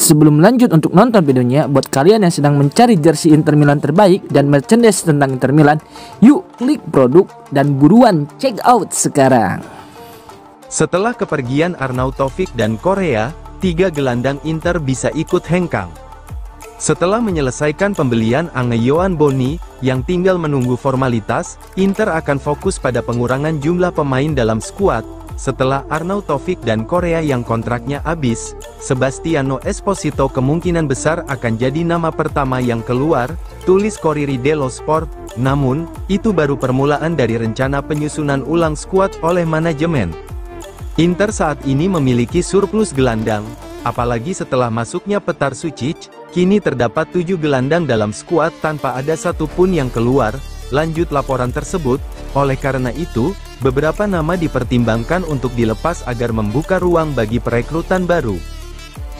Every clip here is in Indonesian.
Sebelum lanjut untuk nonton videonya, buat kalian yang sedang mencari jersey Inter Milan terbaik dan merchandise tentang Inter Milan, yuk klik produk dan buruan check out sekarang. Setelah kepergian Arnautovic dan Korea, 3 gelandang Inter bisa ikut hengkang. Setelah menyelesaikan pembelian Ange Yohan Boni, yang tinggal menunggu formalitas, Inter akan fokus pada pengurangan jumlah pemain dalam skuad. Setelah Arnautovic dan Korea yang kontraknya habis, Sebastiano Esposito kemungkinan besar akan jadi nama pertama yang keluar, tulis Corriere dello Sport. Namun, itu baru permulaan dari rencana penyusunan ulang skuad oleh manajemen. Inter saat ini memiliki surplus gelandang, apalagi setelah masuknya Petar Sucic, kini terdapat 7 gelandang dalam skuad tanpa ada satupun yang keluar. Lanjut laporan tersebut, oleh karena itu, beberapa nama dipertimbangkan untuk dilepas agar membuka ruang bagi perekrutan baru.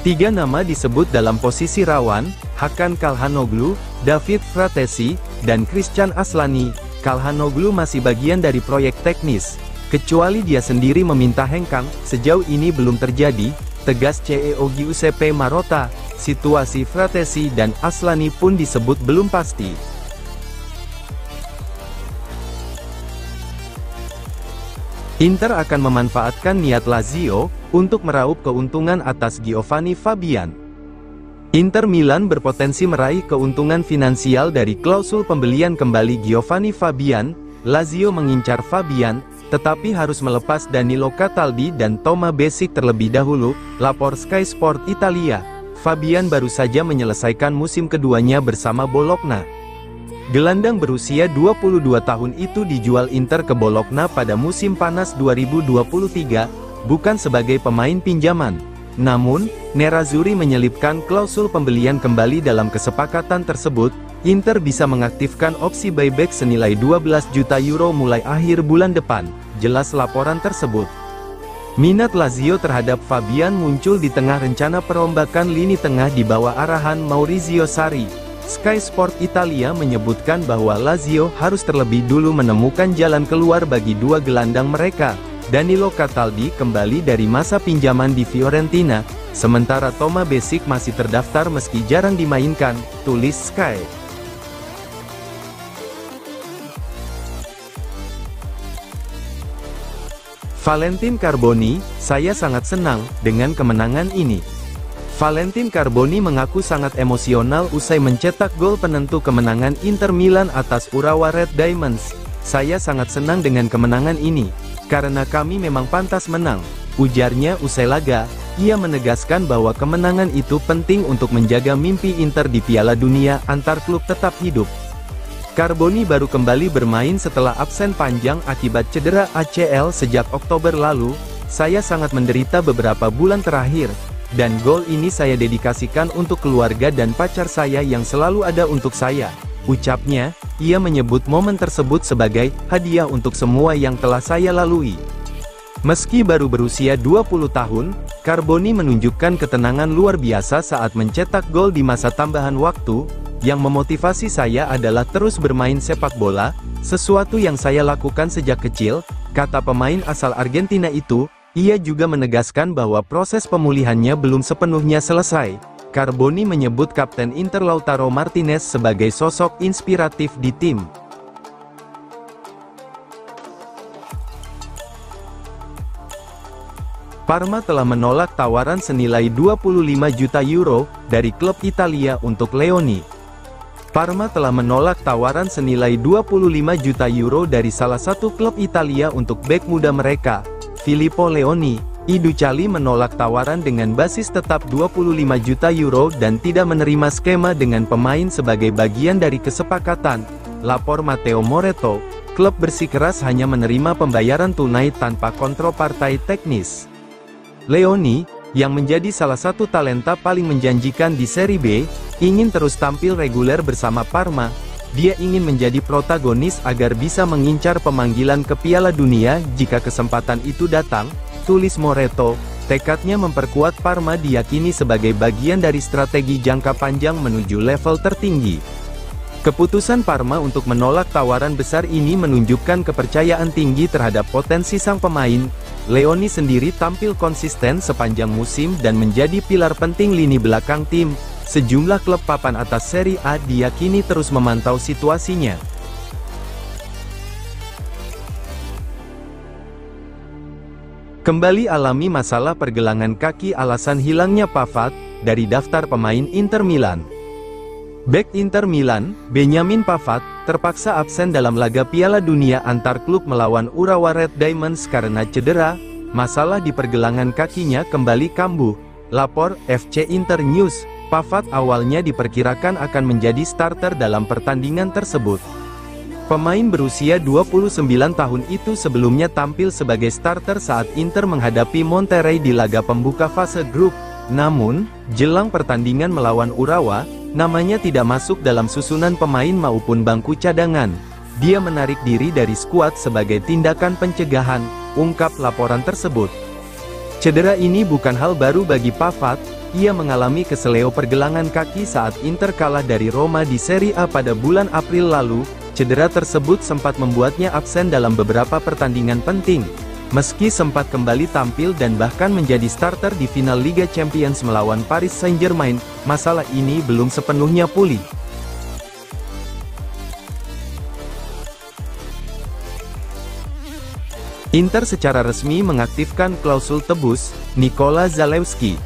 3 nama disebut dalam posisi rawan, Hakan Calhanoglu, David Fratesi, dan Christian Aslani. Calhanoglu masih bagian dari proyek teknis. Kecuali dia sendiri meminta hengkang, sejauh ini belum terjadi, tegas CEO Giuseppe Marotta. Situasi Fratesi dan Aslani pun disebut belum pasti. Inter akan memanfaatkan niat Lazio untuk meraup keuntungan atas Giovanni Fabian. Inter Milan berpotensi meraih keuntungan finansial dari klausul pembelian kembali Giovanni Fabian. Lazio mengincar Fabian, tetapi harus melepas Danilo Cataldi dan Thomas Besic terlebih dahulu, lapor Sky Sport Italia. Fabian baru saja menyelesaikan musim keduanya bersama Bologna. Gelandang berusia 22 tahun itu dijual Inter ke Bologna pada musim panas 2023, bukan sebagai pemain pinjaman. Namun, Nerazzurri menyelipkan klausul pembelian kembali dalam kesepakatan tersebut. Inter bisa mengaktifkan opsi buyback senilai 12 juta euro mulai akhir bulan depan, jelas laporan tersebut. Minat Lazio terhadap Fabian muncul di tengah rencana perombakan lini tengah di bawah arahan Maurizio Sarri. Sky Sport Italia menyebutkan bahwa Lazio harus terlebih dulu menemukan jalan keluar bagi 2 gelandang mereka. Danilo Cataldi kembali dari masa pinjaman di Fiorentina, sementara Thomas Besic masih terdaftar meski jarang dimainkan, tulis Sky. Valentin Carboni, saya sangat senang dengan kemenangan ini. Valentin Carboni mengaku sangat emosional usai mencetak gol penentu kemenangan Inter Milan atas Urawa Red Diamonds. Saya sangat senang dengan kemenangan ini, karena kami memang pantas menang, ujarnya usai laga. Ia menegaskan bahwa kemenangan itu penting untuk menjaga mimpi Inter di Piala Dunia antar klub tetap hidup. Carboni baru kembali bermain setelah absen panjang akibat cedera ACL sejak Oktober lalu. Saya sangat menderita beberapa bulan terakhir. Dan gol ini saya dedikasikan untuk keluarga dan pacar saya yang selalu ada untuk saya, ucapnya. Ia menyebut momen tersebut sebagai hadiah untuk semua yang telah saya lalui. Meski baru berusia 20 tahun, Carboni menunjukkan ketenangan luar biasa saat mencetak gol di masa tambahan waktu. Yang memotivasi saya adalah terus bermain sepak bola, sesuatu yang saya lakukan sejak kecil, kata pemain asal Argentina itu. Ia juga menegaskan bahwa proses pemulihannya belum sepenuhnya selesai. Carboni menyebut Kapten Inter Lautaro Martinez sebagai sosok inspiratif di tim. Parma telah menolak tawaran senilai 25 juta euro dari klub Italia untuk Leoni. Parma telah menolak tawaran senilai 25 juta euro dari salah satu klub Italia untuk bek muda mereka, Filippo Leoni. Iducali menolak tawaran dengan basis tetap 25 juta euro dan tidak menerima skema dengan pemain sebagai bagian dari kesepakatan, lapor Matteo Moretto. Klub bersikeras hanya menerima pembayaran tunai tanpa kontropartai teknis. Leoni, yang menjadi salah satu talenta paling menjanjikan di Serie B, ingin terus tampil reguler bersama Parma. Dia ingin menjadi protagonis agar bisa mengincar pemanggilan ke Piala Dunia jika kesempatan itu datang, tulis Moretto. Tekadnya memperkuat Parma diyakini sebagai bagian dari strategi jangka panjang menuju level tertinggi. Keputusan Parma untuk menolak tawaran besar ini menunjukkan kepercayaan tinggi terhadap potensi sang pemain. Leoni sendiri tampil konsisten sepanjang musim dan menjadi pilar penting lini belakang tim. Sejumlah klub papan atas Serie A diyakini terus memantau situasinya. Kembali alami masalah pergelangan kaki alasan hilangnya Pavard dari daftar pemain Inter Milan. Bek Inter Milan, Benjamin Pavard, terpaksa absen dalam laga Piala Dunia antar klub melawan Urawa Red Diamonds karena cedera. Masalah di pergelangan kakinya kembali kambuh. Lapor FC Inter News, Pavard awalnya diperkirakan akan menjadi starter dalam pertandingan tersebut. Pemain berusia 29 tahun itu sebelumnya tampil sebagai starter saat Inter menghadapi Monterrey di laga pembuka fase grup. Namun, jelang pertandingan melawan Urawa, namanya tidak masuk dalam susunan pemain maupun bangku cadangan. Dia menarik diri dari skuad sebagai tindakan pencegahan, ungkap laporan tersebut. Cedera ini bukan hal baru bagi Pavard. Ia mengalami keseleo pergelangan kaki saat Inter kalah dari Roma di Serie A pada bulan April lalu. Cedera tersebut sempat membuatnya absen dalam beberapa pertandingan penting. Meski sempat kembali tampil dan bahkan menjadi starter di final Liga Champions melawan Paris Saint-Germain, masalah ini belum sepenuhnya pulih. Inter secara resmi mengaktifkan klausul tebus Nikola Zalewski.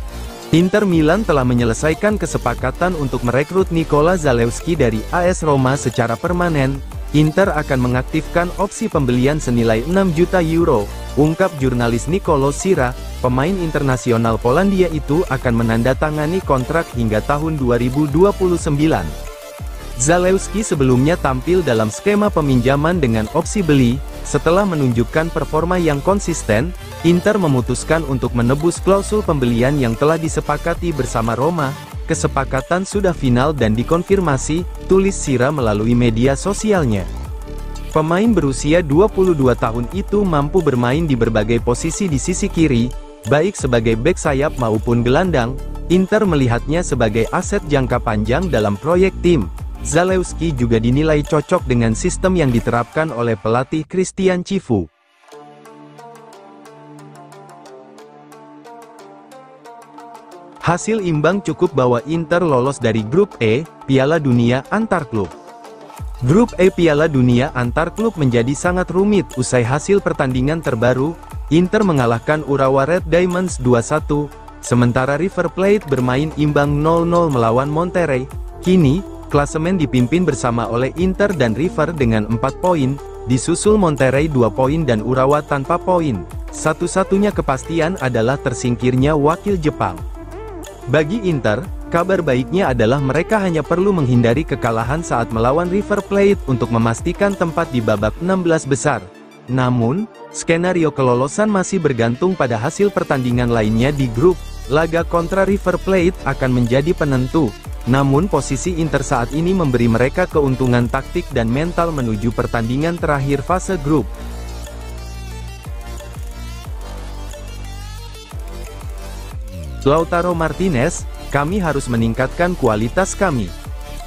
Inter Milan telah menyelesaikan kesepakatan untuk merekrut Nikola Zalewski dari AS Roma secara permanen. Inter akan mengaktifkan opsi pembelian senilai 6 juta euro, ungkap jurnalis Nicolo Sira. Pemain internasional Polandia itu akan menandatangani kontrak hingga tahun 2029. Zalewski sebelumnya tampil dalam skema peminjaman dengan opsi beli. Setelah menunjukkan performa yang konsisten, Inter memutuskan untuk menebus klausul pembelian yang telah disepakati bersama Roma. Kesepakatan sudah final dan dikonfirmasi, tulis Sira melalui media sosialnya. Pemain berusia 22 tahun itu mampu bermain di berbagai posisi di sisi kiri, baik sebagai bek sayap maupun gelandang. Inter melihatnya sebagai aset jangka panjang dalam proyek tim. Zalewski juga dinilai cocok dengan sistem yang diterapkan oleh pelatih Christian Chivu. Hasil imbang cukup bawa Inter lolos dari Grup E, Piala Dunia Antar Klub. Grup E Piala Dunia Antar Klub menjadi sangat rumit usai hasil pertandingan terbaru. Inter mengalahkan Urawa Red Diamonds 2-1, sementara River Plate bermain imbang 0-0 melawan Monterrey. Kini, klasemen dipimpin bersama oleh Inter dan River dengan 4 poin, disusul Monterrey 2 poin dan Urawa tanpa poin. Satu-satunya kepastian adalah tersingkirnya wakil Jepang. Bagi Inter, kabar baiknya adalah mereka hanya perlu menghindari kekalahan saat melawan River Plate untuk memastikan tempat di babak 16 besar. Namun, skenario kelolosan masih bergantung pada hasil pertandingan lainnya di grup. Laga kontra River Plate akan menjadi penentu. Namun posisi Inter saat ini memberi mereka keuntungan taktik dan mental menuju pertandingan terakhir fase grup. Lautaro Martinez, kami harus meningkatkan kualitas kami.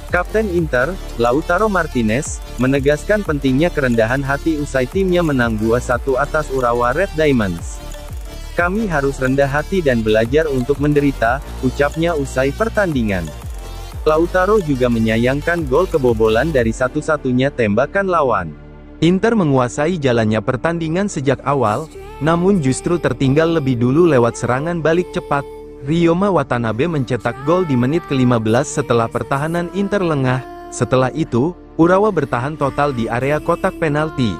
Kapten Inter, Lautaro Martinez, menegaskan pentingnya kerendahan hati usai timnya menang 2-1 atas Urawa Red Diamonds. Kami harus rendah hati dan belajar untuk menderita, ucapnya usai pertandingan. Lautaro juga menyayangkan gol kebobolan dari satu-satunya tembakan lawan. Inter menguasai jalannya pertandingan sejak awal, namun justru tertinggal lebih dulu lewat serangan balik cepat. Ryoma Watanabe mencetak gol di menit ke-15 setelah pertahanan Inter lengah. Setelah itu, Urawa bertahan total di area kotak penalti.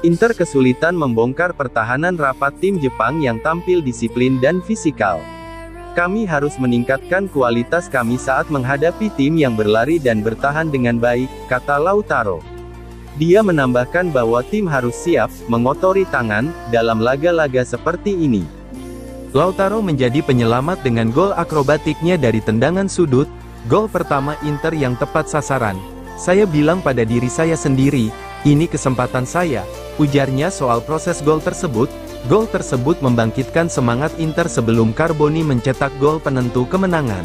Inter kesulitan membongkar pertahanan rapat tim Jepang yang tampil disiplin dan fisikal. Kami harus meningkatkan kualitas kami saat menghadapi tim yang berlari dan bertahan dengan baik, kata Lautaro. Dia menambahkan bahwa tim harus siap mengotori tangan dalam laga-laga seperti ini. Lautaro menjadi penyelamat dengan gol akrobatiknya dari tendangan sudut, gol pertama Inter yang tepat sasaran. Saya bilang pada diri saya sendiri, ini kesempatan saya, ujarnya soal proses gol tersebut. Gol tersebut membangkitkan semangat Inter sebelum Carboni mencetak gol penentu kemenangan.